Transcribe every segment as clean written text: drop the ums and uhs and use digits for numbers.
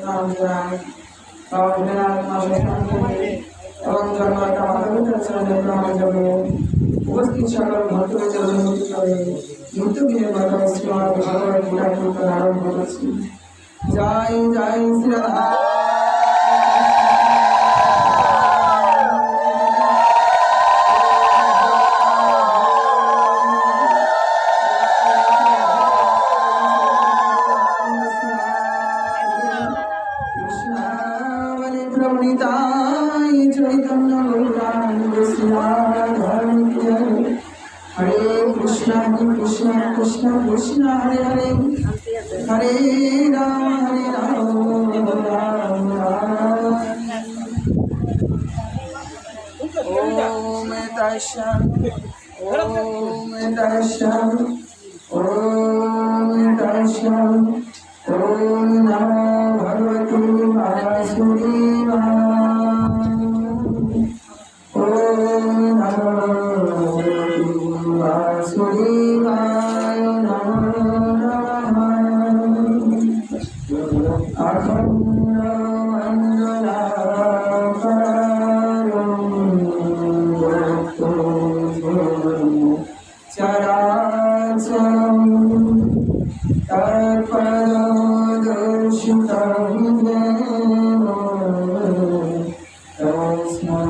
নাম জানাই এবং জন্মাতা মাতা চরণের প্রণাম জানাই উপস্থিত সকল ভক্তদের চরণে করে মৃত্যু দিনের কথা শ্রীমদ ভগবত গীতা কীর্তন আরম্ভ করছি। জয় জয় শ্রী রাধা। हरे कृष्णा कृष्णा कृष्णा हरे हरे हरे राम राम राम। ओम तत्सत् ओम तत्सत् ओम तत्सत् ओम नमो भगवते वासुदेवाय। वासुदेवाय नमो नमः। अखण्डमण्डलाकारं चराचरं तत्पददर्शितं येन तस्मै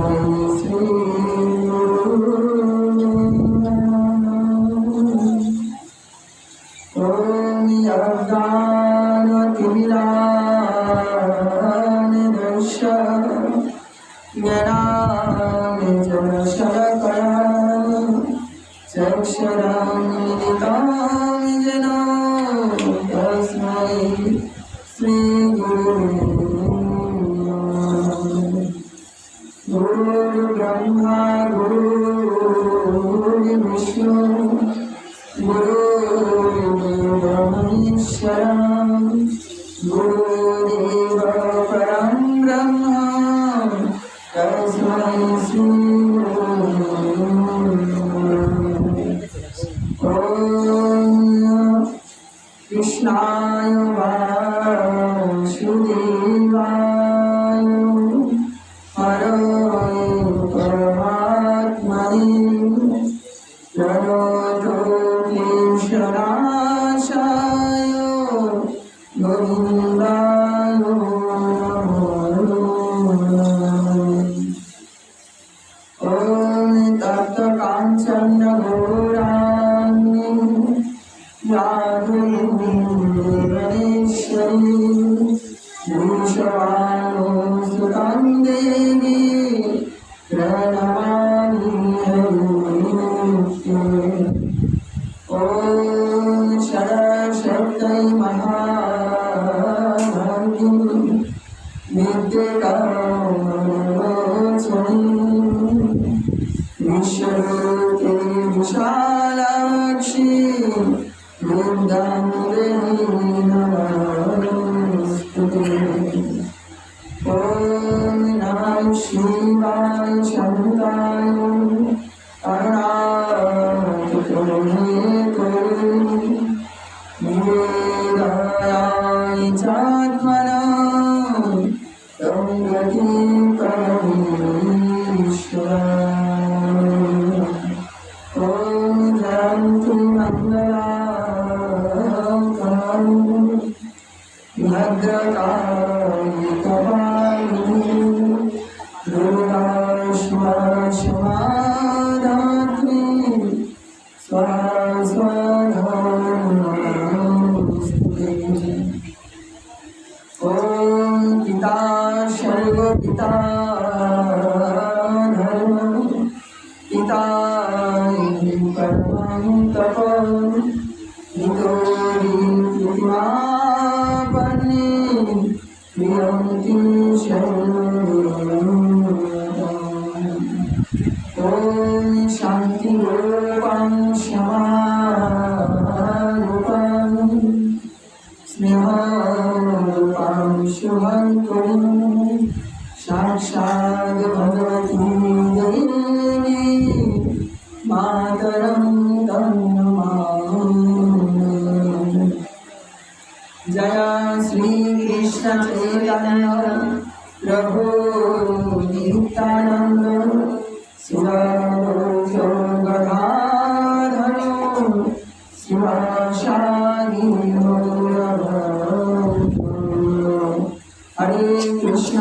श्रीगुरुवे नमः। ॐ यज्ञानतिमिरान्धस्य ज्ञानाञ्जनशलाकया चक्षुरुन्मिलितं येन तस्मै श्रीगुरुवे गुरुर्ब्रह्मा गुरुर्विष्णु गुरुर्देवो महेश्वरः गुरुदेव परं ब्रह्म तस्मै श्रीगुरुवे ॐ कृष्णाय वासुदेवाय हरे परमात्मने प्रणतोऽखिलशनाशाय गोविन्दाय नमो नमः। ॐ तप्तकाञ्चन गौराङ्गी राधेश्वरी भूषवानुसुतं देवी प्रणमामि हरिप्रिये। ॐ सरस्वत्यै महाभागी विद्यावाचनी विश्वरूपे विशालाक्षी बुद्धां देहि नमोऽस्तुते। ॐ नमः शिवाय शान्ताय अरुणाचलनिलये निवेदाय चात्मना तं गतिं परमेश्वराय। ॐ जयन्ति मङ्गलाकारि भद्रकाली कपालिनी दुर्गा क्षमा स्वाहा स्वाहा नमोऽस्तुते। ॐ पिता सर्वपिता धर्म पिता परमं तप नितोऽपि प्रियन्ति ॐ शान्तिरूपं क्षमारूपं स्नेहरूपं शुभङ्करं साक्षात् भगवती देवी मातरं तं नमामि। जय श्री कृष्ण चैतन्य प्रभु नित्यानंद शिवासादि हरे कृष्ण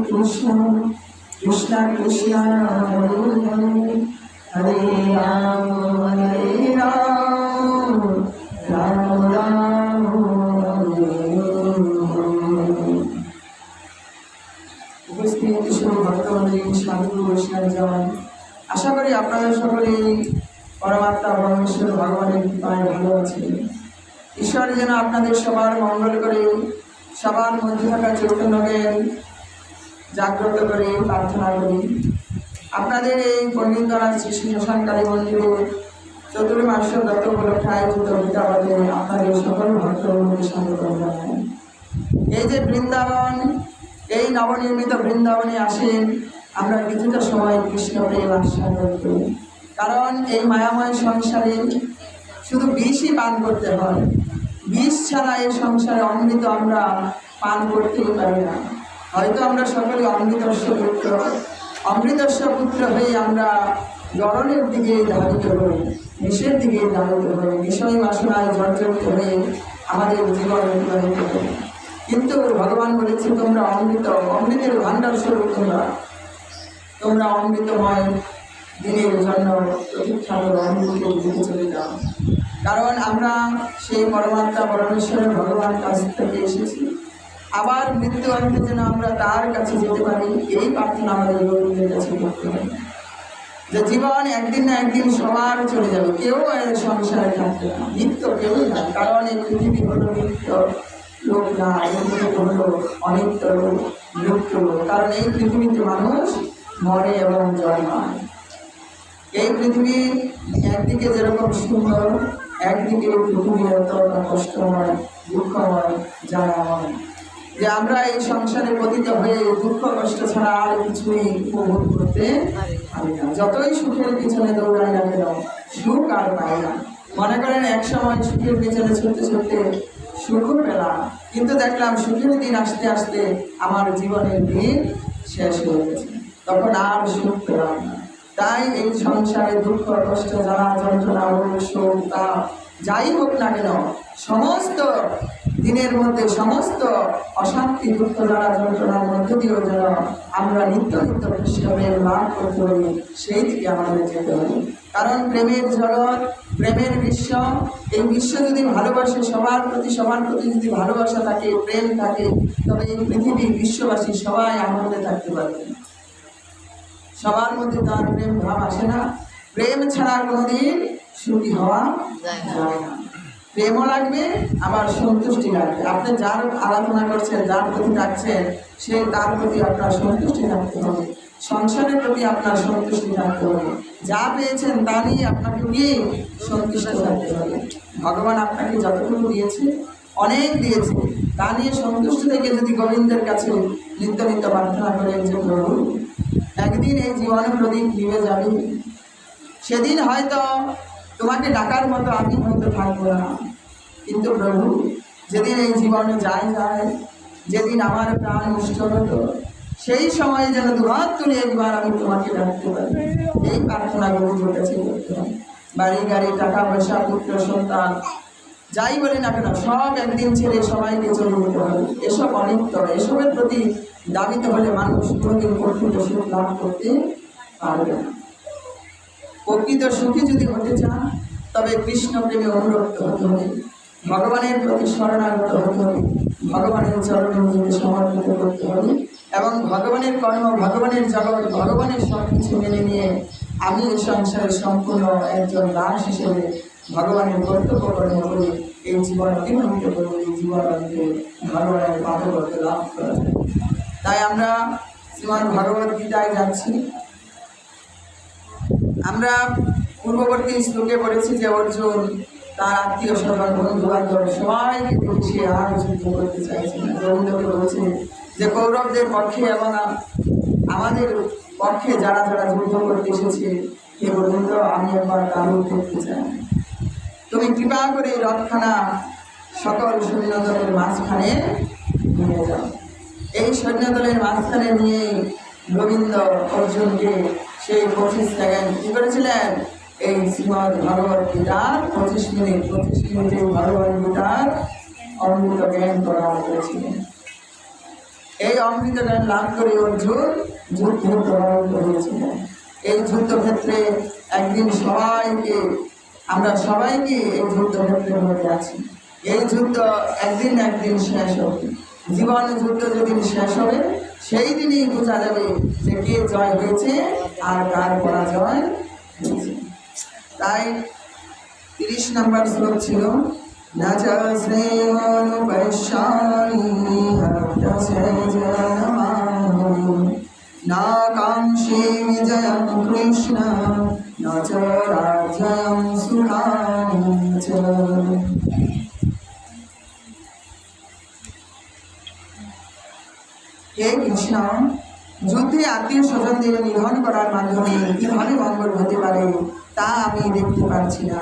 कृष्ण कृष्ण हरे हरे हरे राम राम राम उपस्थित भक्तमंडলী সাধু বৈষ্ণবজন আশা করি আপনারা সকলেই পরমাত্মা পরমেশ্বর ভগবানের কৃপায় ভালো আছেন। ঈশ্বর যেন আপনাদের সবার মঙ্গল করে সবার মধ্যে থাকা চৈতন্যকে জাগ্রত করে প্রার্থনা করি। আপনাদের এই পণ্ডিতরা শ্রী শ্মশান কালী মন্দিরে চতুর্মাস দত্ত উপলক্ষে আয়োজিত গীতাবাদে আপনাদের সকল ভক্তবৃন্দকে স্বাগত জানাই। এই যে বৃন্দাবন, এই নবনির্মিত বৃন্দাবনে আসেন আমরা কিছুটা সময় কৃষ্ণ প্রেম আস্বাদন করি, কারণ এই মায়াময় সংসারে শুধু বিষই পান করতে হয়। বিষ ছাড়া এই সংসারে অমৃত আমরা পান করতেই পারি না। হয়তো আমরা সকলে অমৃতস্ব পুত্র হয়ে আমরা জড়নের দিকে ধাবিত হই, বিষের দিকে ধাবিত হই, বিষয় বাসনায় জর্জরিত হয়ে আমাদের জীবন অতিবাহিত হই। কিন্তু ভগবান বলেছে তোমরা অমৃতের ভাণ্ডার স্বরূপ, তোমরা অমৃতময় দিনের জন্য প্রতীক্ষা করো, অমৃতের দিকে চলে যাও। কারণ আমরা সেই পরমাত্মা পরমেশ্বরের ভগবান কাছ থেকে এসেছি, আবার মৃত্যু অন্তে যেন আমরা তার কাছে যেতে পারি, এই প্রার্থনা আমাদের গোবিন্দের কাছে করতে হবে। যে জীবন একদিন না একদিন সবার চলে যাবে, কেউ সংসারে থাকবে না, নিত্য কেউই না। কারণ এই পৃথিবী হলো নিত্য লোক না, এই পৃথিবী হলো অনিত্য লুপ্ত। কারণ এই পৃথিবীতে মানুষ মরে এবং জন্মায়। এই পৃথিবী একদিকে যেরকম সুন্দর, একদিকে পৃথিবী অতটা কষ্টময় দুঃখময় জানা হয় যে আমরা এই সংসারে পতিত হয়ে দুঃখ কষ্ট ছাড়া আর কিছুই উপভোগ করতে পারি না। যতই সুখের পিছনে দৌড়াই না কেন সুখ আর পাই না। মনে করেন এক সময় সুখের পিছনে ছুটতে ছুটতে সুখও পেলাম, কিন্তু দেখলাম সুখের দিন আসতে আসতে আমার জীবনের দিন শেষ হয়ে গেছে, তখন আর সুখ পেলাম না। তাই এই সংসারে দুঃখ কষ্ট জ্বালা যন্ত্রণা শোক তাপ যাই হোক না কেন, সমস্ত দিনের মধ্যে সমস্ত অশান্তি দুঃখ জ্বালা যন্ত্রণার মধ্য দিয়েও যেন আমরা নিত্য নিত্য কৃষ্ণের লাভ করতে হবে, সেই দিকে আমাদের যেতে হবে। কারণ প্রেমের জগৎ, প্রেমের বিশ্ব, এই বিশ্ব যদি ভালোবাসে, সবার প্রতি যদি ভালোবাসা থাকে, প্রেম থাকে, তবে এই পৃথিবী বিশ্ববাসী সবাই আনন্দে থাকতে পারবে। সবার মধ্যে তার প্রেম ভাব আসে না, প্রেম ছাড়া কোনোদিন সুখী হওয়া যায় না। প্রেমও লাগবে, আবার সন্তুষ্টি লাগবে। আপনি যার আরাধনা করছেন, যার প্রতি ডাকছেন, সে তার প্রতি আপনার সন্তুষ্টি থাকতে হবে, সংসারের প্রতি আপনার সন্তুষ্টি থাকতে হবে, যা পেয়েছেন তা নিয়ে আপনাকে নিয়ে সন্তুষ্ট থাকতে হবে। ভগবান আপনাকে যতটুকু দিয়েছে, অনেক দিয়েছে, তা নিয়ে সন্তুষ্ট থেকে যদি গোবিন্দের কাছে নিত্য নিত্য প্রার্থনা করেন যে প্রভু একদিন এই জীবনের প্রদীপ নিভে যাবে, সেদিন হয়তো তোমাকে ডাকার মতো আমি হয়তো থাকবো না, কিন্তু প্রভু যেদিন এই জীবনে যায় যেদিন আমার প্রাণ নষ্ট হতো, সেই সময় যেন দুহাত তুলে একবার আমি তোমাকে ডাকতে পারি, এই প্রার্থনা গোবিন্দের কাছে করতে হবে। বাড়ি গাড়ি টাকা পয়সা পুত্র সন্তান যাই বলি না কেন, সব একদিন ছেড়ে সবাইকে চলে যেতে হবে। এসব অনিত্য, এসবের প্রতি দাবিত হলে মানুষ কোনোদিন প্রকৃত সুখ লাভ করতে পারবে না। প্রকৃত সুখী যদি হতে চান তবে কৃষ্ণ প্রেমে অনুরক্ত হতে হবে, ভগবানের প্রতি শরণাগত হতে হবে, ভগবানের চরণে নিজেকে সমর্পিত করতে হবে এবং ভগবানের কর্ম, ভগবানের জগৎ, ভগবানের সব কিছু মেনে নিয়ে আমি এই সংসারে সম্পূর্ণ একজন দাস হিসেবে ভগবানের কর্তব্য কর্ম করে এই জীবন অতিবাহিত করবো, এই জীবনকে ভগবানের পাদবর্ত লাভ করা যায়। তাই আমরা শ্রীমদ্ ভগবদ গীতায় যাচ্ছি। আমরা পূর্ববর্তী শ্লোকে পড়েছি যে অর্জুন তার আত্মীয় স্বজন বন্ধু বান্ধব সবাইকে দেখে সে আর যুদ্ধ করতে চাইছে না। গোবিন্দকে বলছে যে কৌরবদের পক্ষে এবং আমাদের পক্ষে যারা যারা যুদ্ধ করতে এসেছে, হে গোবিন্দ আমি একবার কারুর দেখতে চাই, তুমি কৃপা করে রথখানা সকল সৈন্যদলের মাঝখানে নিয়ে যাও। এই সৈন্যদলের মাঝখানে নিয়ে গোবিন্দ অর্জুনকে সেই 25 সেকেন্ড কি করেছিলেন, এই শ্রীমদ ভগবত গীতার 25 মিনিটে ভগবত গীতার অমৃত জ্ঞান প্রদান করেছিলেন। এই অমৃত জ্ঞান লাভ করে অর্জুন যুদ্ধে প্রভাবিত হয়েছিলেন। এই যুদ্ধক্ষেত্রে একদিন আমরা সবাইকে এই যুদ্ধক্ষেত্রে মধ্যে আছি। এই যুদ্ধ একদিন শেষ হবে। জীবন যুদ্ধ যেদিন শেষ হবে সেই দিনই বোঝা যাবে যে কে জয় হয়েছে আর কার পরাজয় হয়েছে। তাই 30 নম্বর শ্লোক ছিল, না চ শ্রেয়োনুপশ্যমি হর্তসে জনমানি, না কাঙ্ক্ষে বিজয়ং কৃষ্ণ, না চ রাজ্যং সুখানি চ। হে কৃষ্ণ, যুদ্ধে আত্মীয় স্বজনদের নিধন করার মাধ্যমে কিভাবে মঙ্গল হতে পারে তা আমি দেখতে পাচ্ছি না।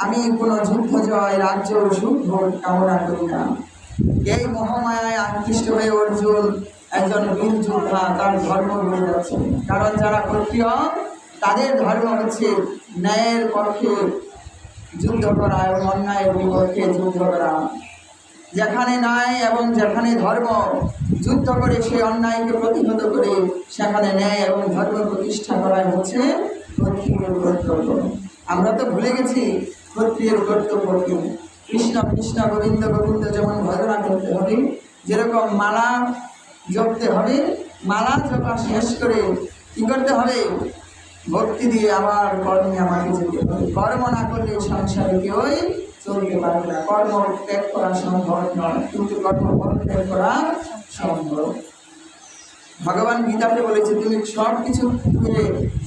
আমি কোনো যুদ্ধ জয়, রাজ্য, সুখ ভোগ কামনা করি না। এই মহামায়ায় আকৃষ্ট হয়ে অর্জুন একজন বীর যোদ্ধা, তার ধর্ম বলে যাচ্ছে। কারণ যারা ক্ষত্রিয় তাদের ধর্ম হচ্ছে ন্যায়ের পক্ষে যুদ্ধ করা এবং অন্যায়ের বিপক্ষে যুদ্ধ করা। যেখানে ন্যায় এবং যেখানে ধর্ম, যুদ্ধ করে সেই অন্যায়কে প্রতিহত করে সেখানে ন্যায় এবং ধর্ম প্রতিষ্ঠা করাই হচ্ছে ক্ষত্রিয়ের কর্তব্য। আমরা তো ভুলে গেছি ক্ষত্রিয়ের কর্তব্য কি। কৃষ্ণ কৃষ্ণ গোবিন্দ গোবিন্দ যেমন ভজনা করতে হবে, যেরকম মালা জপতে হবে, মালা জপা শেষ করে কি করতে হবে, ভক্তি দিয়ে আবার কর্মে আমাকে যেতে হবে। কর্ম না করলে সংসারে কেউই চলতে পারবে না। কর্ম ত্যাগ করা সম্ভব নয়, কিন্তু কর্মফল ত্যাগ করা সম্ভব। ভগবান গীতাতে বলেছে, তুমি সব কিছু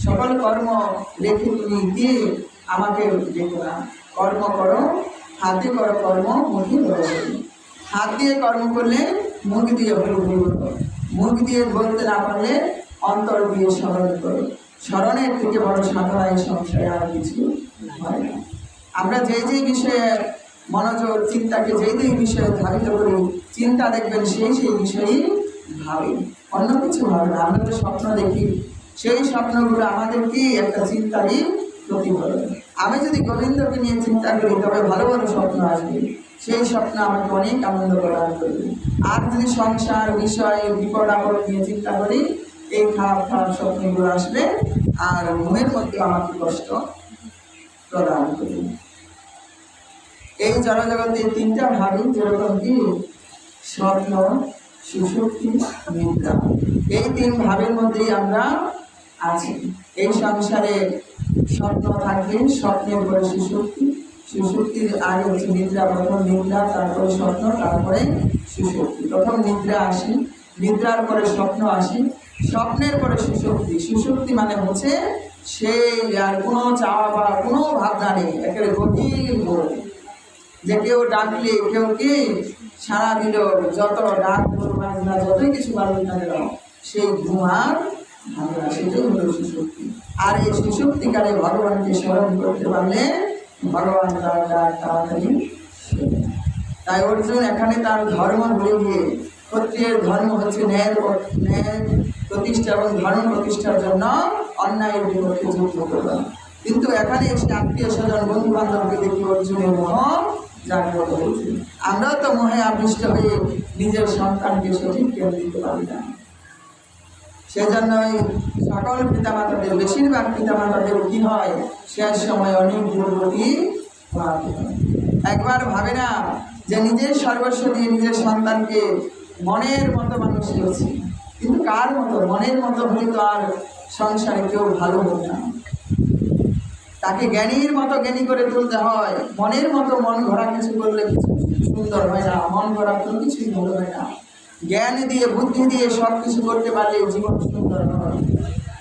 সকল কর্ম রেখে তুমি দিয়ে আমাকে দেখো না। কর্ম করো, হাতে করো কর্ম, মুখে করো। হাত দিয়ে কর্ম করলে মুখ দিয়ে হল, মুখ দিয়ে বলতে না পারলে অন্তর দিয়ে স্মরণ করো। স্মরণের থেকে বড় সাধনা এই সংসারে আর কিছু হয় না। আমরা যেই বিষয়ে মনোযোগ চিন্তাকে যেই বিষয়ে ধাবিত করি, চিন্তা দেখবেন সেই বিষয়েই ভাবি, অন্য কিছু ভাবে না। আমরা তো স্বপ্ন দেখি, সেই স্বপ্নগুলো আমাদেরকে একটা চিন্তারই প্রতিফলন। আমি যদি গোবিন্দকে নিয়ে চিন্তা করি তবে ভালো ভালো স্বপ্ন আসবে, সেই স্বপ্ন আমাকে অনেক আনন্দ প্রদান করবে। আর যদি সংসার বিষয় বিপদ আপদ নিয়ে চিন্তা করি, এই খারাপ খারাপ স্বপ্নগুলো আসবে আর মনের মধ্যে আমাকে কষ্ট প্রদান করবে। এই জড়জগতে 3টা ভাবে, যেরকম কি স্বপ্ন, সুষুপ্তি, নিদ্রা। এই 3 ভাবের মধ্যেই আমরা আছি। এই সংসারে স্বপ্ন থাকবে, স্বপ্নের পরে সুষুপ্তি, সুষুপ্তির আগে হচ্ছে নিদ্রা। প্রথম নিদ্রা, তারপরে স্বপ্ন, তারপরে সুষুপ্তি। প্রথম নিদ্রা আসে, নিদ্রার পরে স্বপ্ন আসে, স্বপ্নের পরে সুষুপ্তি। সুষুপ্তি মানে হচ্ছে সেই আর কোনো চাওয়া বা কোনো ভাবনা নেই, একেবারে গভীর ঘুম। যে কেউ ডাকলে, কেউ কি সারা দিল, যত ডাক বাজনা যতই কিছু বাজবে না কেন, সেই ঘুম আর ভাবনা, সেটাই হলো সুষুপ্তি। আর এই সুষুপ্তিকালে ভগবানকে স্মরণ করতে পারলে ভগবান তার ডাক তাড়াতাড়ি। তাই অর্জুন এখানে তার ধর্ম ভুলে গিয়ে, ক্ষত্রিয়ের ধর্ম হচ্ছে ন্যায় প্রতিষ্ঠা এবং ধর্ম প্রতিষ্ঠার জন্য অন্যায়ের বিপক্ষে যুদ্ধ করবে। কিন্তু এখানে এসে আত্মীয় স্বজন বন্ধু বান্ধবকে দেখি অর্জুনের মোহ জাগ্রত হয়েছে। আমরাও তো মোহে আকৃষ্ট হয়ে নিজের সন্তানকে সঠিক জ্ঞান দিতে পারি না। সেজন্যই সকল পিতামাতাদের, বেশিরভাগ পিতামাতাদের কি হয়, শেষ সময় অনেক দুর্গতি প্রাপ্ত হয়। একবার ভাবে না যে নিজের সর্বস্ব দিয়ে নিজের সন্তানকে মনের মতো মানুষ করছে, কিন্তু কার মতো? মনের মতো হলে তো আর সংসারে কেউ ভালো হবে না। তাকে জ্ঞানীর মতো জ্ঞানী করে তুলতে হয়। মনের মতো মন ভরা কিছু করলে কিছু সুন্দর হয় না, মন ভরা কোনো কিছুই ভালো হয় না। জ্ঞান দিয়ে, বুদ্ধি দিয়ে সব কিছু করতে পারলে জীবন সুন্দর হয়।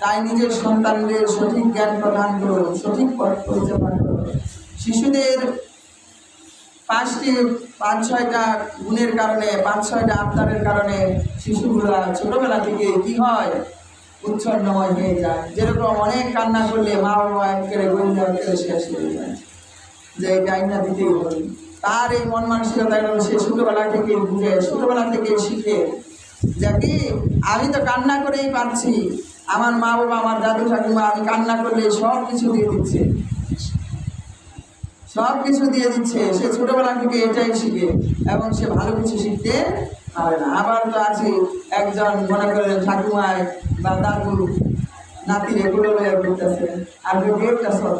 তাই নিজের সন্তানদের সঠিক জ্ঞান প্রদান করুন, সঠিক পথ পরিচালনা করুন। শিশুদের 5-6টা গুণের কারণে, 5-6টা আবদারের কারণে শিশুগুলা ছোটবেলা থেকে কি হয়, উচ্ছন্নময় হয়ে যায়। যেরকম অনেক কান্না করলে মা বাবা একেবারে গরিব একেবারে শেষ হয়ে যায়, যে গাইনা দিতেই হবে। তার এই মন মানসিকতা সে ছোটবেলা থেকে বুঝে, ছোটবেলা থেকে শিখে যে কি আমি তো কান্না করেই পারছি, আমার মা বাবা আমার দাদু ঠাকুমা আমি কান্না করলে সব কিছু দিয়ে দিচ্ছে, সব কিছু দিয়ে দিচ্ছে। সে ছোটবেলা থেকে এটাই শিখে এবং সে ভালো কিছু শিখতে পারে না। আবার তো আছে একজন মনে করেন ঠাকুমায় বা দাদু নাতির এগুলো লইয়া করতেছে, আর দেড়টা শট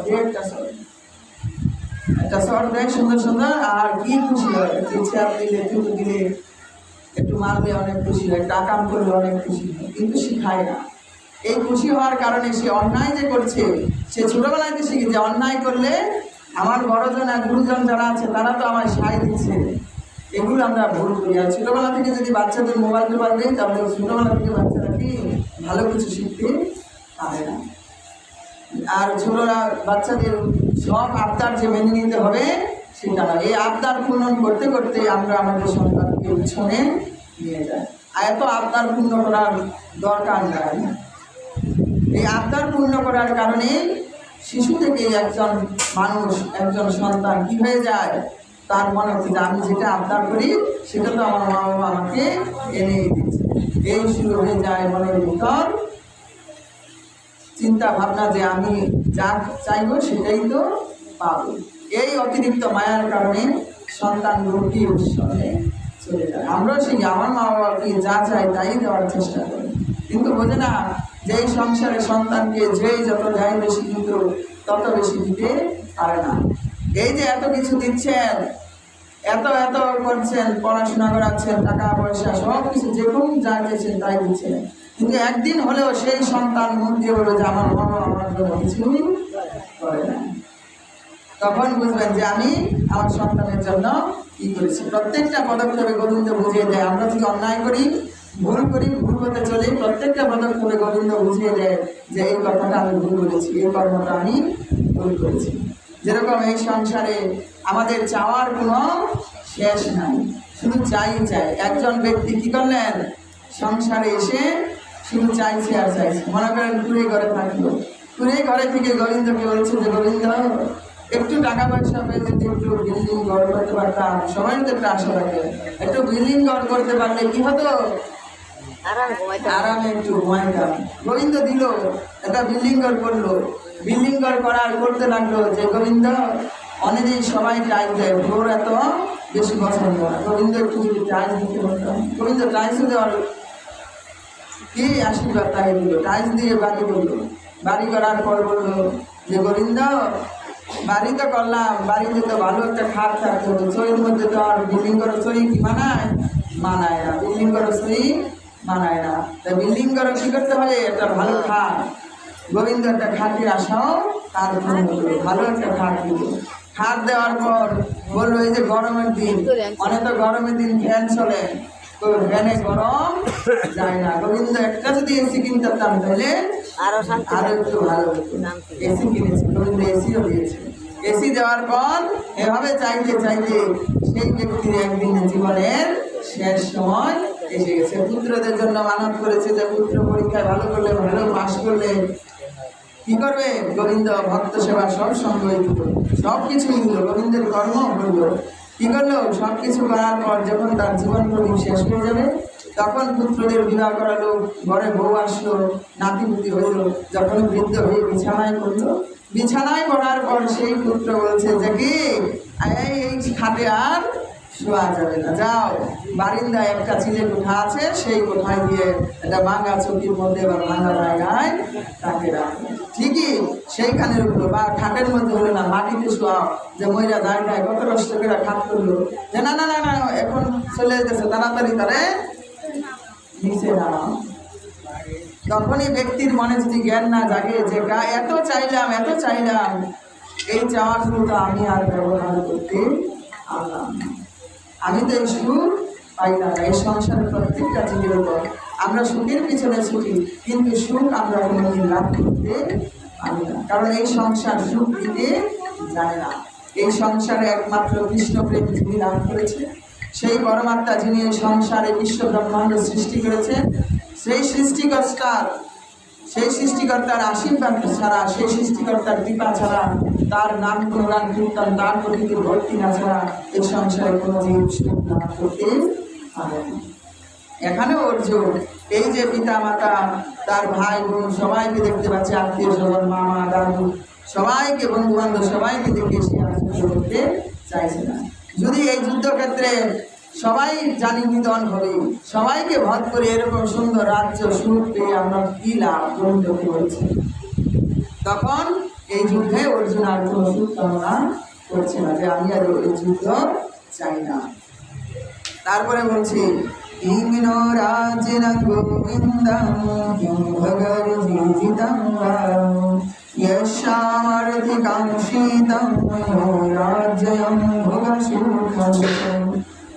একটা শট দেয় সুন্দর সুন্দর, আর কি খুশি হয়, একটু চেয়ার দিলে থুতু দিলে একটু মারলে অনেক খুশি হয়, একটা আকাম করলে অনেক খুশি হয়, কিন্তু শিখায় না। এই খুশি হওয়ার কারণে সে অন্যায় যে করছে, সে ছোটবেলাতে শিখে যে অন্যায় করলে আমার বড়জন আর গুরুজন যারা আছে তারা তো আমার সায় দিচ্ছে, এগুলো আমরা ভুল করি। আর ছোটবেলা থেকে যদি বাচ্চাদের মোবাইল টোবাইল দিই তাহলে ছোটবেলা থেকে বাচ্চারা কি ভালো কিছু শিখতে পারে না। আর ছোটরা বাচ্চাদের সব আবদার যে মেনে নিতে হবে সেটা না, এই আবদার পূরণ করতে করতে আমরা আমাদের সন্তানকে পিছনে নিয়ে যাই। আর এত আবদার পূর্ণ করার দরকার নাই। এই আবদার পূর্ণ করার কারণে শিশু থেকে একজন মানুষ, একজন সন্তান কি হয়ে যায়, তার মনে হচ্ছে যে আমি যেটা আবদার করি সেটা তো আমার মা বাবা আমাকে এনেই দিচ্ছে। এই শুরু হয়ে যায় মনের ভিতর চিন্তা ভাবনা যে আমি যা চাইবো সেটাই তো পাবো। এই অতিরিক্ত মায়ার কারণে সন্তান রুটি উৎসবে চলে যায়। আমরাও শিখি আমার মা বাবাকে যা চাই তাই দেওয়ার চেষ্টা করি, কিন্তু বোঝে না যে এই সংসারে সন্তানকে যেই যত যাই বেশি কিন্তু তত বেশি দিতে পারে না। এই যে এত কিছু দিচ্ছেন, এত এত করছেন, পড়াশোনা করাচ্ছেন, টাকা পয়সা সব কিছু যেরকম যা চেয়েছেন তাই দিচ্ছেন, কিন্তু একদিন হলেও সেই সন্তান মুখ দিয়ে বলবে যে আমার মা বাবা আমার জন্য কিছুই করে না। তখন বুঝবেন যে আমি আমার সন্তানের জন্য কি করেছি। প্রত্যেকটা পদক্ষেপে গোবিন্দ বুঝিয়ে দেয়। আমরা যদি অন্যায় করি, ভুল করি, ভুল করতে চলি, প্রত্যেকটা পদক্ষেপে গোবিন্দ বুঝিয়ে দেয় যে এই কথাটা আমি ভুল করেছি, এই কর্মটা আমি ভুল করেছি। যেরকম এই সংসারে আমাদের চাওয়ার কোনো শেষ নাই, শুধু চাই। একজন ব্যক্তি কি করলেন, সংসারে এসে শুধু চাইছে আর চাইছে। মনে করেন কুড়ে ঘরে থাকলো, কুড়ে ঘরে থেকে গোবিন্দকে বলছে যে গোবিন্দ একটু টাকা পয়সা পেয়ে যদি একটু বিল্ডিং ঘর করতে পারতাম, সবাই তো একটা আশা থাকে, একটু বিল্ডিং ঘর করতে পারলে কি হতো, আরামে একটু ঘুমাইতাম। গোবিন্দ দিল, একটা বিল্ডিং ঘর করলো, বিল্ডিং ঘর করতে লাগলো যে গোবিন্দ অনেকেই সবাই টাইম দেয়, ভোর এত বেশি পছন্দ না, গোবিন্দ একটু যদি টাইম দিতে পারতাম। গোবিন্দ টাইমও দেওয়ার কি আশীর্বাদ তাই দিল, টাইম দিয়ে বাড়ি করলো। বাড়ি করার পর বললো যে গোবিন্দ বাড়ি তো করলাম, বাড়িতে তো ভালো একটা খাট থাকতে হবে, চইয়ের মধ্যে তো আর বিল্ডিং ঘর চই কি মানায় না, বিল্ডিং ঘর চই মানায় না। তা বিল্ডিং ঘর কি করতে হবে, একটা ভালো খাট। গোবিন্দ একটা খাটের আশাও তার ভালো একটা খাট দিল। খাট দেওয়ার পর বললো এই যে গরমের দিন, অনেক তো গরমের দিন ফ্যান চলে, তো ফ্যানে গরম যায় না। গোবিন্দ একটা যদি এসি কিনতে পারতাম তাহলে আরো একটু ভালো হতো। এসি কিনেছে গোবিন্দ, এসিও দিয়েছে। এসি দেওয়ার পর এভাবে চাইতে চাইতে সেই ব্যক্তির একদিন জীবনের শেষ সময় এসে গেছে। পুত্রদের জন্য মানত করেছে যে পুত্র পরীক্ষায় ভালো করলে, ভালো পাস করলে কি করবে, গোবিন্দ ভক্ত সেবা সব সঙ্গে সব কিছু নিল, গোবিন্দের কর্ম করলো। কি করলো, সব কিছু করার পর যখন তার জীবন প্রদীপ শেষ হয়ে যাবে তখন পুত্রদের বিবাহ করালো, ঘরে বউ আসলো, নাতিপুতি হইল। যখন বৃদ্ধ হয়ে বিছানায় পড়লো, বিছানায় পড়ার পর সেই পুত্র বলছে যে কি এই খাটে আর শোয়া যাবে না, যাও বারিন্দায় একটা চিলে কোঠা আছে, সেই কোঠায় গিয়ে একটা ভাঙা চকির মধ্যে বা ভাঙা জায়গায় তাকে রাখো। ঠিকই সেইখানে উঠলো, বা খাটের মধ্যে হলো না, মাটিতে শোয়াও, যে মহিলা জায়গায় কত কষ্ট করে খাট করলো, যে না না না না এখন চলে যেতেছে, তাড়াতাড়ি তারে নিচে নামাও। তখনই ব্যক্তির মনে যদি জ্ঞান না জাগে যে এত চাইলাম, এই চাওয়াগুলো তো আমি আর ব্যবহার করতে পারলাম না, আমি তো এই সুখ পাই না। এই সংসারের প্রত্যেকটা জীবের উপর আমরা সুখের পিছনে ছুটি, কিন্তু সুখ আমরা কোনোদিন লাভ করতে পারি না, কারণ এই সংসার সুখ দিতে জানে না। এই সংসারে একমাত্র কৃষ্ণপ্রেম যিনি লাভ করেছে, সেই পরমাত্মা যিনি এই সংসারে বিশ্ব ব্রহ্মাণ্ড সৃষ্টি করেছেন, সেই সৃষ্টিকর্তার আশীর্বাদ ছাড়া, সেই সৃষ্টিকর্তার কৃপা ছাড়া তার নাম গুণগান কীর্তন তার প্রকৃতি ভক্তি না ছাড়া এই সংসারে কোনো জীব সুখ লাভ করতে পারে না। এখানেও অর্জুন এই যে পিতা মাতা তার ভাই বোন সবাইকে দেখতে পাচ্ছে, আত্মীয় স্বজন মামা দাদু সবাইকে বন্ধু বান্ধব সবাইকে দেখে সে আশ্চর্য করতে চাইছে না। যদি এই যুদ্ধক্ষেত্রে সবাই জানি নিধন হবে, সবাইকে বধ করে এরকম সুন্দর রাজ্য সুখ পেয়ে আমরা কি লাভ করতে হয়েছে, তখন এই যুদ্ধে অর্জুন আর কোনো সুখ কামনা করছে না, যে আমি আর এই যুদ্ধ চাই না। তারপরে বলছি ইমিনো রাজেন গোবিন্দং ভগর জীবিতং यशामर्थिकांक्षितं राज्यं भोगसुखं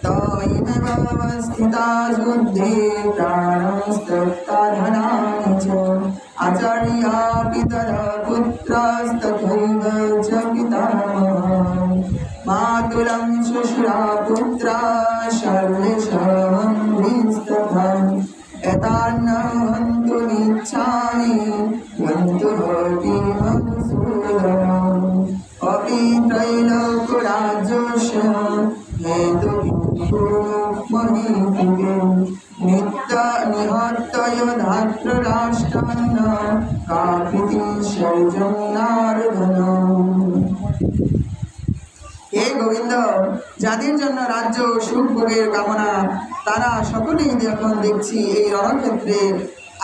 तमेवावस्थिता युद्धे प्राणस्तप्ताधनानि च आचार्या पितरः पुत्रास्तथैव च पितामहः मातुलं श्वशुरा पुत्रा सर्वेषामन्विस्तथा एतान्न हन्तुमिच्छामि हन्तुमपि मधुसूदनम् अपि त्रैलोक्यराज्यस्य हेतुमहीतिके निहत्य धातृराष्ट्रान्न काकृति सर्जं नारदनम्। হে গোবিন্দ, যাদের জন্য রাজ্য সুখ ভোগের কামনা তারা সকলেই যখন দেখছি এই রণক্ষেত্রে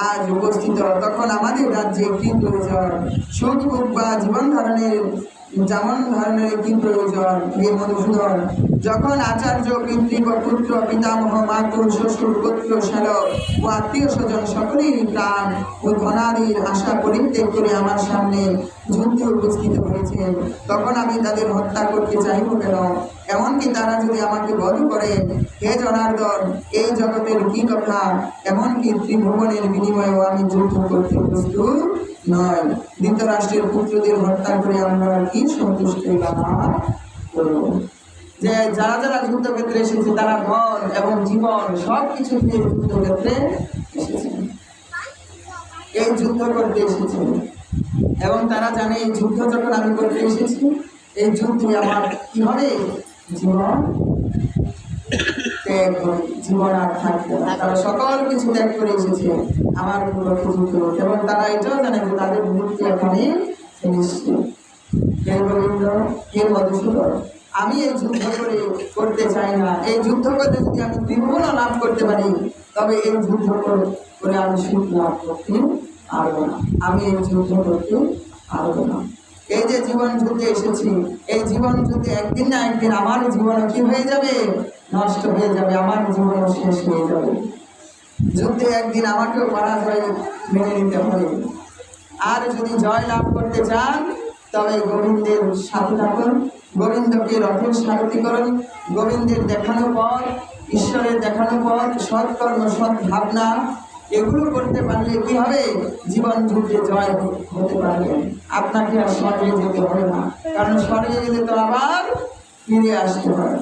আজ উপস্থিত, তখন আমাদের রাজ্যে কি প্রয়োজন, সুখ ভোগ বা জীবন ধারণের যেমন ধরনের কি প্রয়োজন। হে মধুসূদন, যখন আচার্য পিতৃ পুত্র পিতামহ মাতুল শ্বশুর পুত্র শ্যালক ও আত্মীয় স্বজন সকলেই প্রাণ ও ধনাদির আশা পরিত্যাগ করে আমার সামনে যুদ্ধে উপস্থিত হয়েছেন, তখন আমি তাদের হত্যা করতে চাইব কেন? এমনকি তারা যদি আমাকে বধ করে, হে জনার্দন, এই জগতের কি কথা, এমনকি ত্রিভুবনের বিনিময়েও আমি যুদ্ধ করতে প্রস্তুত নয়। ধৃতরাষ্ট্রের পুত্রদের হত্যা করে আমরা কি সন্তুষ্টি লাভ করব? যে যারা যারা যুদ্ধক্ষেত্রে এসেছে তারা ধন এবং জীবন সব কিছু দিয়ে যুদ্ধক্ষেত্রে এসেছে, এই যুদ্ধ করতে এসেছে, এবং তারা জানে এই যুদ্ধ যখন আমি করতে এসেছি এই যুদ্ধে আমার কি হবে, জীবন ত্যাগ হবে, জীবন আর থাকবে না। তারা সকল কিছু ত্যাগ করে এসেছে আমার উপলক্ষে যুদ্ধ করতে, এবং তারা এটাও জানে যে তাদের মৃত্যু এখানে নিশ্চিত। হে গোবিন্দ, হে মধুসূদন, আমি এই যুদ্ধ করতে চাই না। এই যুদ্ধ করতে যদি আমি ত্রিভুবন লাভ করতে পারি, তবে এই যুদ্ধ করে আমি সুখ লাভ করতে পারবো না, আমি এই যুদ্ধ করতে পারবো না। এই যে জীবন যুদ্ধে এসেছি, এই জীবন যুদ্ধে একদিন না একদিন আমার জীবন কি হয়ে যাবে, নষ্ট হয়ে যাবে, আমার জীবন শেষ হয়ে যাবে। যুদ্ধে একদিন আমাকেও পরাজয় মেনে নিতে হবে। আর যদি জয় লাভ করতে চান তবে গোবিন্দের সাথে থাকুন, গোবিন্দকে রথের সারথি করুন, গোবিন্দের দেখানো পথ, ঈশ্বরের দেখানো পথ, সৎকর্ম সৎ ভাবনা এগুলো করতে পারলে কি হবে, জীবন যুদ্ধে জয় হতে পারবে। আপনাকে আর স্বর্গে যেতে হবে না, কারণ স্বর্গে গেলে তো আবার ফিরে আসতে হয়,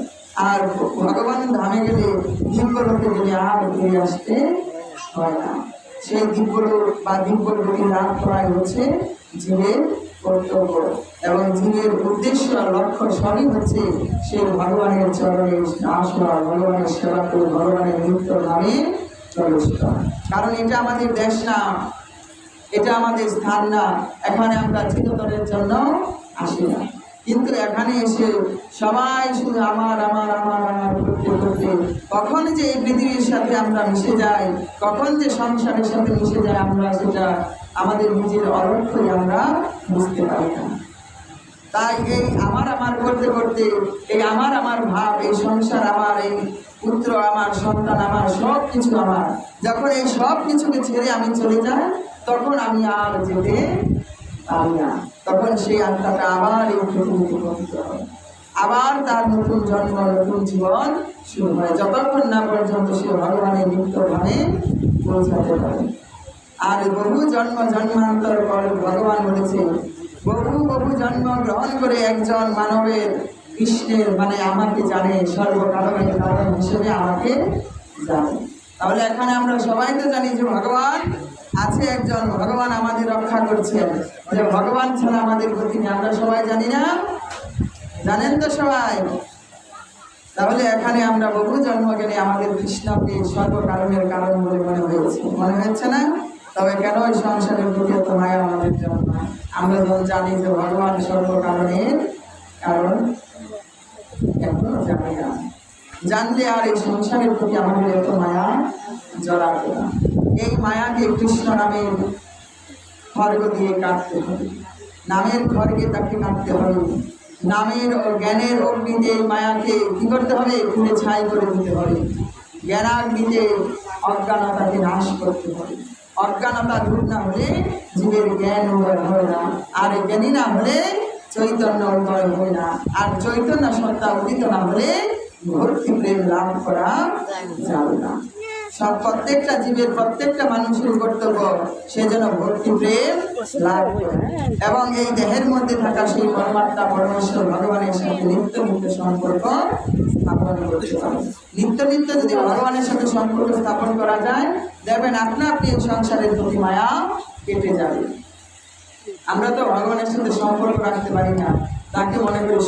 আর ভগবান ধামে গেলে দিব্যলোকে গেলে আর ফিরে আসতে হয় না। সেই দিব্যলোক বা দিব্যলোকে লাভ করাই হচ্ছে জীবের কর্তব্য, এবং জীবের উদ্দেশ্য আর লক্ষ্য সবই হচ্ছে সেই ভগবানের চরণে আসা, ভগবানের সেবা করে ভগবানের নিত্য ধামে প্রবেশ করা। কারণ এটা আমাদের দেশ না, এটা আমাদের স্থান না, এখানে আমরা চিরতরের জন্য আসি না। কিন্তু এখানে এসে সবাই শুধু আমার আমার আমার আমার করতে করতে কখন যে এই পৃথিবীর সাথে আমরা মিশে যাই, কখন যে সংসারের সাথে মিশে যাই, আমরা সেটা আমাদের নিজের অলক্ষ্যই আমরা বুঝতে পারি না। তাই এই আমার আমার করতে করতে এই আমার আমার ভাব, এই সংসার আমার, এই পুত্র আমার, সন্তান আমার, সব কিছু আমার, যখন এই সব কিছুকে ছেড়ে আমি চলে যাই, তখন আমি আর যেতে পারি না। তখন সেই আত্মাটা আবার এই পৃথিবীতে পতিত হয়, আবার তার নতুন জন্ম, নতুন জীবন শুরু হয়, যতক্ষণ না পর্যন্ত সে ভগবানের নিত্যভাবে পৌঁছাতে পারে। আর বহু জন্ম জন্মান্তর পর ভগবান বলেছে, বহু বহু জন্ম গ্রহণ করে একজন মানবের কৃষ্ণের মানে আমাকে জানে, সর্বকারণের কারণ হিসেবে আমাকে জানে। তাহলে এখানে আমরা সবাই তো জানি যে ভগবান আছে। আছে একজন ভগবান আমাদের রক্ষা করছেন, যে ভগবান ছাড়া আমাদের গতি নেই। আমরা সবাই জানি না? জানেন তো সবাই? তাহলে এখানে আমরা বহু জন্ম গেলে আমাদের কৃষ্ণকে সর্বকারণের কারণ বলে মনে হচ্ছে না? তবে কেন ওই সংসারের প্রতি এত মায়া আমাদের জন্য? আমরা যখন জানি যে ভগবান সর্বকারণের কারণ, এখনো জানি না। জানলে আর এই সংসারের প্রতি আমাদের এত মায়া জড়াবে না। এই মায়াকে কৃষ্ণ নামের খড়গ দিয়ে কাটতে হবে, নামের খড়গে তাকে কাটতে হবে। নামের ও জ্ঞানের অগ্নিতে মায়াকে কি করতে হবে? পুড়ে ছাই করে দিতে হবে। জ্ঞানাগ্নিতে অজ্ঞানতাকে নাশ করতে হবে। অজ্ঞানতা দূর না হলে জীবের জ্ঞান উদয় হয় না, আর জ্ঞানী না হলে চৈতন্য উদয় হয় না, আর চৈতন্য সত্তা উদিত না হলে ভক্তি প্রেম লাভ করা যাবে না। সব প্রত্যেকটা জীবের, প্রত্যেকটা মানুষের কর্তব্য সে যেন ভক্তি প্রেম লাভ করে এবং এই দেহের মধ্যে থাকা সেই পরমাত্মা পরমেশ্বর ভগবানের সাথে নিত্য নিত্য সম্পর্ক স্থাপন করতে পারে। নিত্য নিত্য যদি ভগবানের সাথে সম্পর্ক স্থাপন করা যায়, দেখবেন আপনা আপনি সংসারের প্রতি মায়া কেটে যাবে। আমরা তো ভগবানের সাথে সম্পর্ক রাখতে পারি না, তাকে মনে করি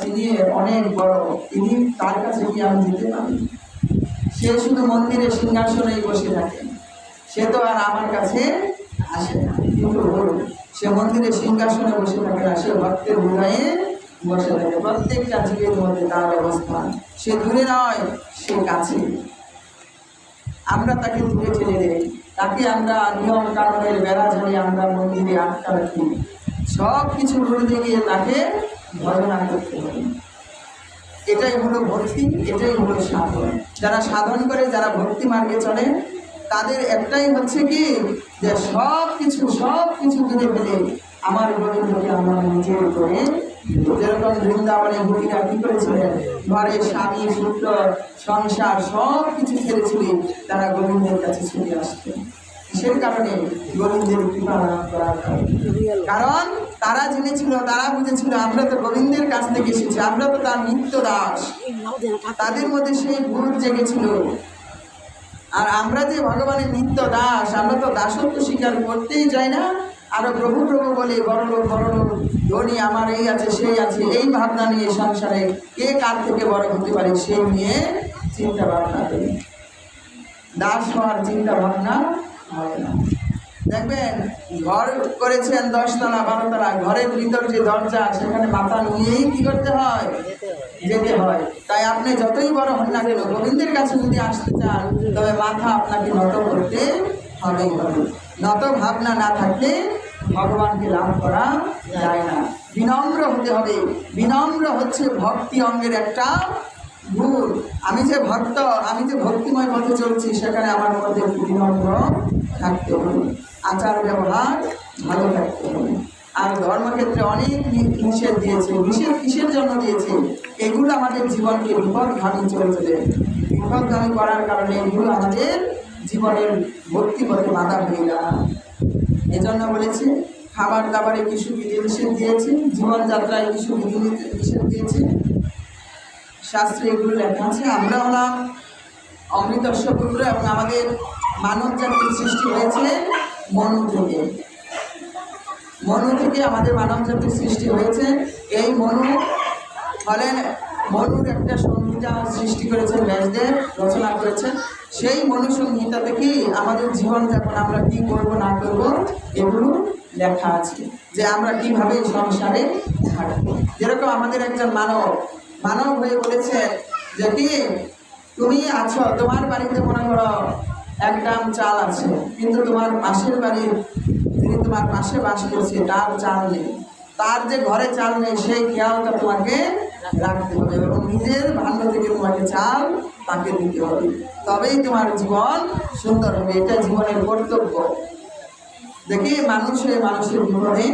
তিনি অনেক বড়, তিনি তার কাছে কি আমি যেতে পারি? সে শুধু মন্দিরে সিংহাসনেই বসে থাকে, সে তো আর আমার কাছে আসে না। কিন্তু সে মন্দিরে সিংহাসনে বসে থাকে না, সে ভক্তের হৃদয়ে বসে থাকে। প্রত্যেকটা জীবের মধ্যে তার অবস্থান, সে দূরে নয়, সে কাছে। আমরা তাকে দূরে ঠেলে দেই, তাকে আমরা নিয়ম কানুনের বেড়া ঝাড়িয়ে আমরা মন্দিরে আটকা রাখি। সব কিছু ভুলে গিয়ে তাকে ভজনা করতে হবে। এটাই হলো ভক্তি, এটাই হলো সাধন। যারা সাধন করে, যারা ভক্তি মার্গে চলে, তাদের একটাই হচ্ছে কি, যে সব কিছু দূরে ফেলে আমার গোবিন্দকে আমার নিজের করে। যেরকম বৃন্দাবনে গোপীরা কি করেছিলেন, ঘরে স্বামী পুত্র সংসার সব কিছু ছেড়েছিলেন, তারা গোবিন্দের কাছে ছুটে আসতেন। কিসের কারণে? গোবিন্দের কৃপা লাভ করার কারণে। কারণ তারা জেনেছিল, তারা বুঝেছিল আমরা তো গোবিন্দের কাছ থেকে এসেছি, আমরা তো তার নিত্য দাস। তাদের মধ্যে সেই গুণ জেগেছিল। আর আমরা যে ভগবানের নিত্য দাস, আমরা তো দাসত্ব স্বীকার করতেই চাই না। আরো প্রভু প্রভু বলে বড়লোক ধনী, আমার এই আছে সেই আছে, এই ভাবনা নিয়ে সংসারে কে কার থেকে বড় হতে পারে সেই নিয়ে চিন্তা ভাবনা করি। দাস হওয়ার চিন্তা ভাবনা হয় না। দেখবেন ঘর করেছেন 10 তলা 12 তলা, ঘরের ভিতর যে দরজা, সেখানে মাথা নুয়েই কি করতে হয়? যেতে হয়। তাই আপনি যতই বড় হন না কেন, গোবিন্দের কাছে যদি আসতে চান, তবে মাথা আপনাকে নত করতে হবে। নত ভাবনা না থাকলে ভগবানকে লাভ করা যায় না। বিনম্র হতে হবে। বিনম্র হচ্ছে ভক্তি অঙ্গের একটা গুণ। আমি যে ভক্ত, আমি যে ভক্তিময় পথে চলছি, সেখানে আমার মধ্যে বিনম্র থাকতে হবে, আচার ব্যবহার ভালো থাকতে হবে। আর ধর্মক্ষেত্রে অনেক নিষেধ দিয়েছে। নিষেধ কিসের জন্য দিয়েছে? এগুলো আমাদের জীবনকে বিপদগামী চলতে দেয়। বিপদগামী করার কারণে এগুলো আমাদের জীবনের ভক্তি পথে বাধা হয়ে যায়। এজন্য বলেছে খাবার দাবারে কিছু বিধি নিষেধ দিয়েছে, জীবনযাত্রায় কিছু বিধি নিষেধ দিয়েছে। শাস্ত্রে এগুলো লেখা আছে। আমরা হলাম অমৃতস্ব পুত্র এবং আমাদের মানব জাতির সৃষ্টি হয়েছে মনু থেকে। মনু থেকে আমাদের মানব জাতির সৃষ্টি হয়েছে। এই মনু হলেন, মনুর একটা সংহিতা সৃষ্টি করেছেন ব্যাসদেব, রচনা করেছেন। সেই মনু সংহিতা থেকে আমাদের জীবনযাপন, আমরা কি করব না করব, এগুলো লেখা আছে, যে আমরা কিভাবে সংসারে থাকব। যেরকম আমাদের একজন মানব হয়ে বলেছে যে কি, তুমি আছো, তোমার বাড়িতে মনে করো 1 গ্রাম চাল আছে, কিন্তু তোমার পাশের বাড়ির যিনি তোমার পাশে বাস করছে তার চাল নেই। তার যে ঘরে চাল নেই সেই খেয়ালটা তোমাকে রাখতে হবে এবং নিজের ভাগ্য থেকে তোমাকে চাল তাকে দিতে হবে, তবেই তোমার জীবন সুন্দর হবে। এটা জীবনের কর্তব্য। দেখি মানুষের বিপদে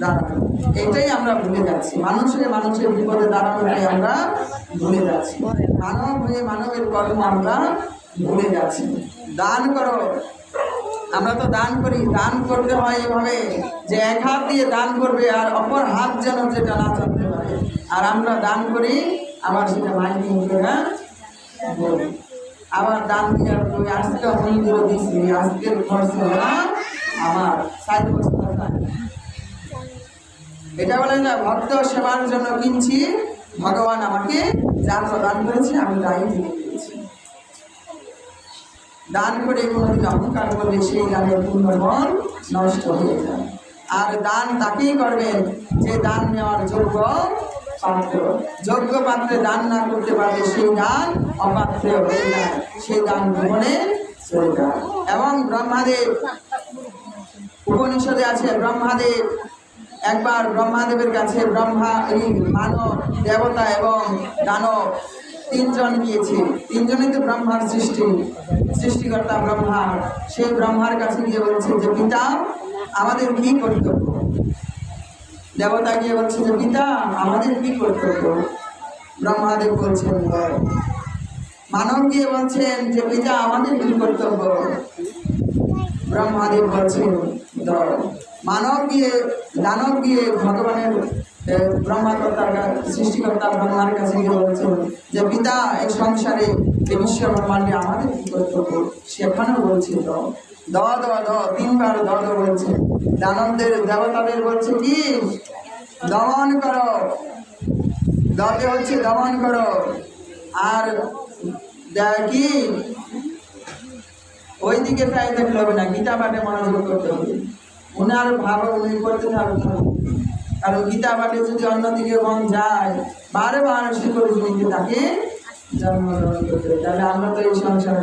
দাঁড়ানো, এটাই আমরা ভুলে যাচ্ছি। মানুষের বিপদে দাঁড়ানোটাই আমরা ভুলে যাচ্ছি। মানব হয়ে মানবের কর্ম আমরা ভুলে যাচ্ছি। দান করো, আমরা তো দান করি। দান করতে হয় এভাবে যে 1 হাত দিয়ে দান করবে আর অপর হাত যেন যেটা না চলতে পারে। আর আমরা দান করি, আবার সেটা মাইকিং করে আবার দান দিয়ে আজকে মন্দিরও দিচ্ছি, আজকের খরচ হলো না, আমার সাইডবস্তা নাই। এটা বলে না ভক্ত সেবার জন্য কিনছি, ভগবান আমাকে যা প্রদান করেছে আমি তাই দিয়ে দিয়েছি। দান করে কোনোদিন অহংকার করলে সেই দানের পুণ্যফল নষ্ট হয়ে যায়। আর দান তাকেই করবেন যে দান নেওয়ার যোগ্য পাত্র। যোগ্য পাত্রে দান না করতে পারলে সেই দান অপাত্রে হয়ে যায়, সেই দান জীবনে চলে যায়। এবং ব্রহ্মাদেব, উপনিষদে আছে ব্রহ্মাদেব একবার ব্রহ্মাদেবের কাছে ব্রহ্মা মানব দেবতা এবং দানব তিনজন গিয়েছে। তিনজনই তো ব্রহ্মার সৃষ্টিকর্তা ব্রহ্মা। সেই ব্রহ্মার কাছে গিয়ে বলছে যে পিতা আমাদের কি কর্তব্য। দেবতা গিয়ে বলছে যে পিতা আমাদের কি কর্তব্য। ব্রহ্মাদেব বলছেন মানব গিয়ে বলছেন যে পিতা আমাদের কি কর্তব্য। ব্রহ্মাদেব বলছেন দানব গিয়ে ভগবানের ব্রহ্মাকর্তার সৃষ্টিকর্তা ব্রহ্মার কাছে গিয়ে বলছেন যে পিতা এই সংসারে এই বিশ্ব ব্রহ্মাণ্ডে আমাদের কি কর্তব্য। সেখানেও বলছে দ তিনবার দ বলছে। দানবদের দেবতাদের বলছে কি দমন করো, দকে হচ্ছে দমন করো। আর কি ওই দিকে তাই দেখলে হবে না, গীতা পাঠে মনোযোগ করতে হবে। উনার ভাব উনি করতে থাকবে, কারণ গীতা পাঠে যদি অন্যদিকে মন যায় বারে সে করে তাকে জন্মগ্রহণ করতে হবে। তাহলে আমরা তো এই সংসারে